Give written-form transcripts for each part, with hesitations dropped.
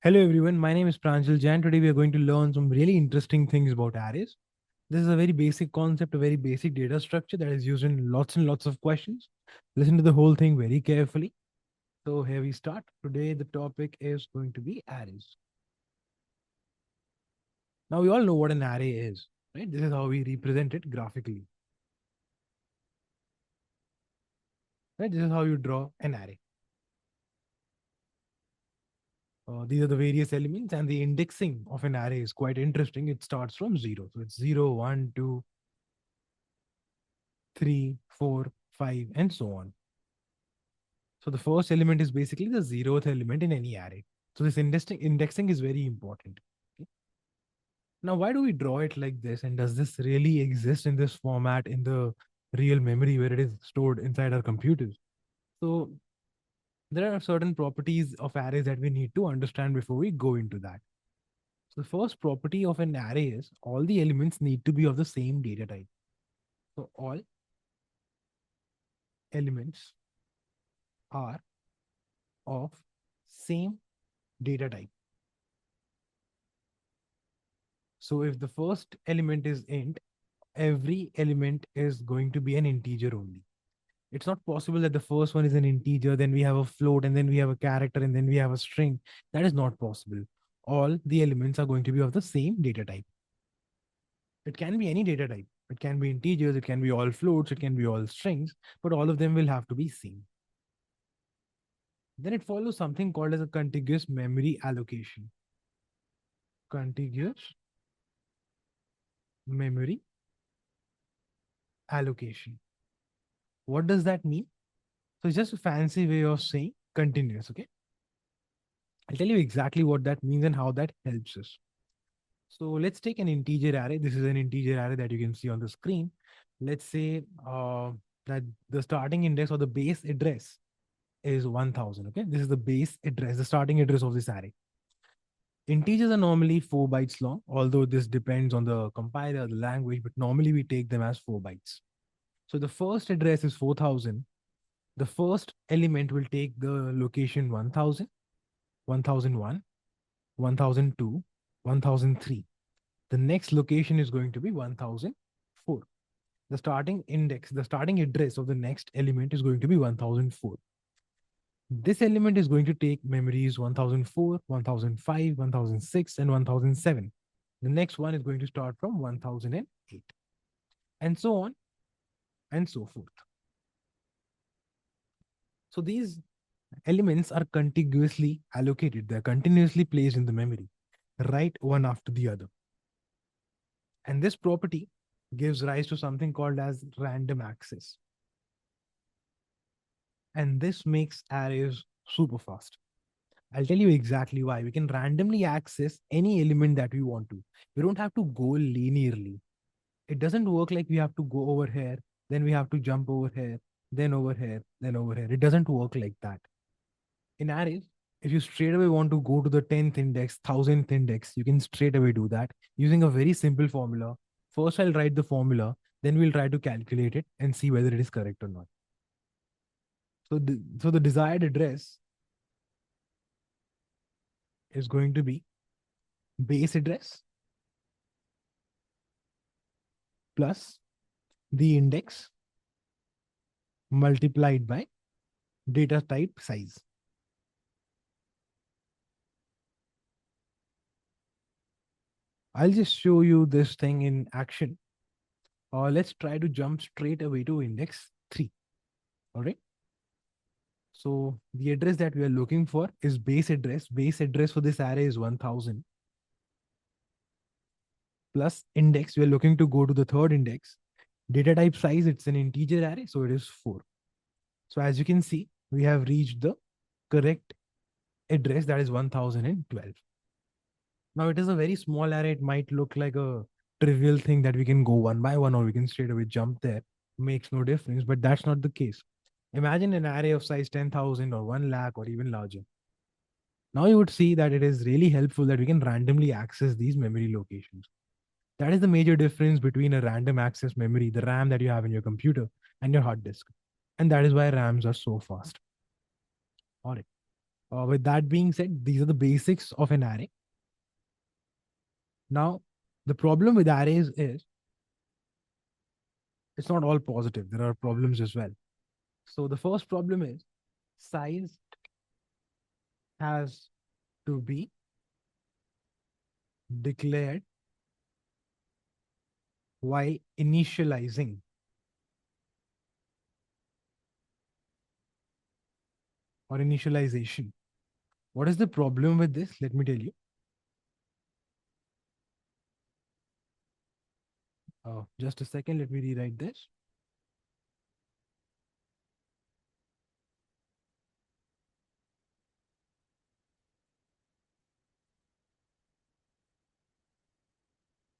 Hello everyone, my name is Pranjal Jain. Today we are going to learn some really interesting things about arrays. This is a very basic concept, a very basic data structure that is used in lots and lots of questions. Listen to the whole thing very carefully. So here we start. Today the topic is going to be arrays. Now we all know what an array is, right? This is how we represent it graphically, right? This is how you draw an array. These are the various elements and the indexing of an array is quite interesting. It starts from zero. So it's 0, 1, 2, 3, 4, 5, and so on. So the first element is basically the zeroth element in any array. So this indexing is very important. Okay. Now, why do we draw it like this? And does this really exist in this format in the real memory where it is stored inside our computers? So there are certain properties of arrays that we need to understand before we go into that. So the first property of an array is all the elements need to be of the same data type. So all elements are of same data type. So if the first element is int, every element is going to be an integer only. It's not possible that the first one is an integer, then we have a float, and then we have a character, and then we have a string. That is not possible. All the elements are going to be of the same data type. It can be any data type. It can be integers, it can be all floats, it can be all strings, but all of them will have to be same. Then it follows something called as a contiguous memory allocation. Contiguous memory allocation. What does that mean? So it's just a fancy way of saying continuous, okay? I'll tell you exactly what that means and how that helps us. So let's take an integer array. This is an integer array that you can see on the screen. Let's say that the starting index or the base address is 1000, okay? This is the base address, the starting address of this array. Integers are normally 4 bytes long, although this depends on the compiler, the language, but normally we take them as 4 bytes. So the first address is 4000. The first element will take the location 1000, 1001, 1002, 1003. The next location is going to be 1004. The starting index, the starting address of the next element is going to be 1004. This element is going to take memories 1004, 1005, 1006, and 1007. The next one is going to start from 1008, and so on and so forth. So these elements are contiguously allocated. They're continuously placed in the memory, right one after the other. And this property gives rise to something called as random access. And this makes arrays super fast. I'll tell you exactly why. We can randomly access any element that we want to. We don't have to go linearly. It doesn't work like we have to go over here, then we have to jump over here, then over here, then over here. It doesn't work like that. In arrays, if you straight away want to go to the 10th index, 1000th index, you can straight away do that using a very simple formula. First, I'll write the formula, then we'll try to calculate it and see whether it is correct or not. So the desired address is going to be base address plus the index multiplied by data type size. I'll just show you this thing in action. Let's try to jump straight away to index 3. All right. So the address that we are looking for is base address. Base address for this array is 1000 plus index. We are looking to go to the third index. Data type size, it's an integer array, so it is 4. So as you can see, we have reached the correct address, that is 1012. Now it is a very small array. It might look like a trivial thing that we can go one by one or we can straight away jump there. Makes no difference, but that's not the case. Imagine an array of size 10,000 or 1 lakh or even larger. Now you would see that it is really helpful that we can randomly access these memory locations. That is the major difference between a random access memory, the RAM that you have in your computer, and your hard disk. And that is why RAMs are so fast. All right. With that being said, these are the basics of an array. Now, the problem with arrays is it's not all positive. There are problems as well. So the first problem is size has to be declared while initializing. Or initialization. What is the problem with this? Let me tell you. Just a second. Let me rewrite this.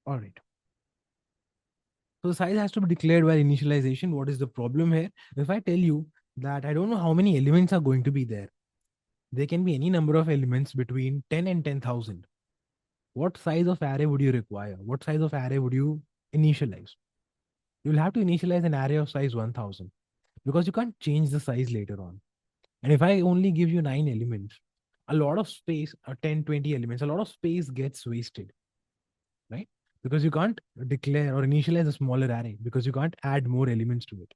All right. So the size has to be declared by initialization. What is the problem here? If I tell you that I don't know how many elements are going to be there, there can be any number of elements between 10 and 10,000. What size of array would you require? What size of array would you initialize? You'll have to initialize an array of size 1000 because you can't change the size later on. And if I only give you 9 elements, a lot of space, 10, 20 elements, a lot of space gets wasted, right? Because you can't declare or initialize a smaller array because you can't add more elements to it.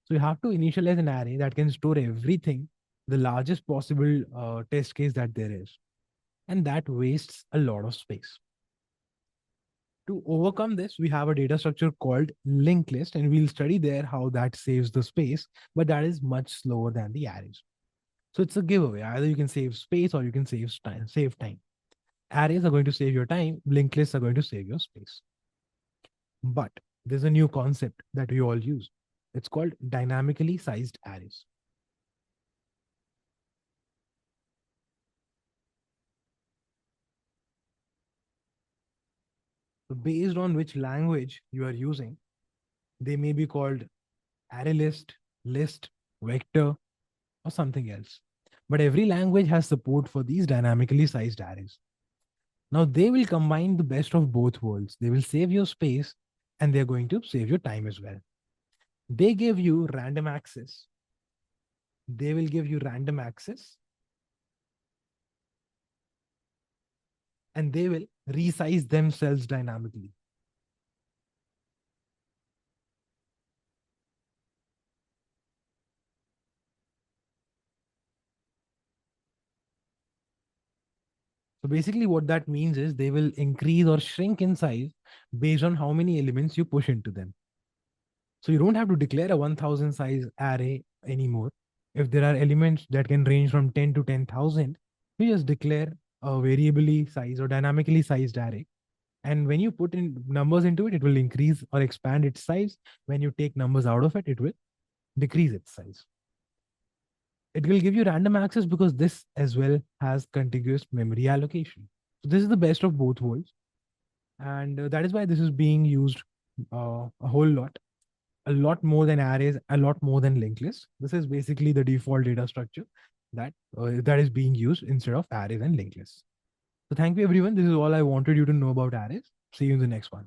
So you have to initialize an array that can store everything, the largest possible test case that there is. And that wastes a lot of space. To overcome this, we have a data structure called linked list, and we'll study there how that saves the space, but that is much slower than the arrays. So it's a giveaway. Either you can save space or you can save time. Arrays are going to save your time. Linked lists are going to save your space. But there's a new concept that we all use. It's called dynamically sized arrays. So based on which language you are using, they may be called array list, vector, or something else. But every language has support for these dynamically sized arrays. Now they will combine the best of both worlds. They will save your space and they're going to save your time as well. They give you random access. They will give you random access and they will resize themselves dynamically. So basically what that means is they will increase or shrink in size based on how many elements you push into them. So you don't have to declare a 1000 size array anymore. If there are elements that can range from 10 to 10,000, you just declare a variably sized or dynamically sized array. And when you put in numbers into it, it will increase or expand its size. When you take numbers out of it, it will decrease its size. It will give you random access because this as well has contiguous memory allocation. So this is the best of both worlds. And that is why this is being used a whole lot more than arrays, a lot more than linked lists. This is basically the default data structure that is being used instead of arrays and linked lists. So thank you everyone. This is all I wanted you to know about arrays. See you in the next one.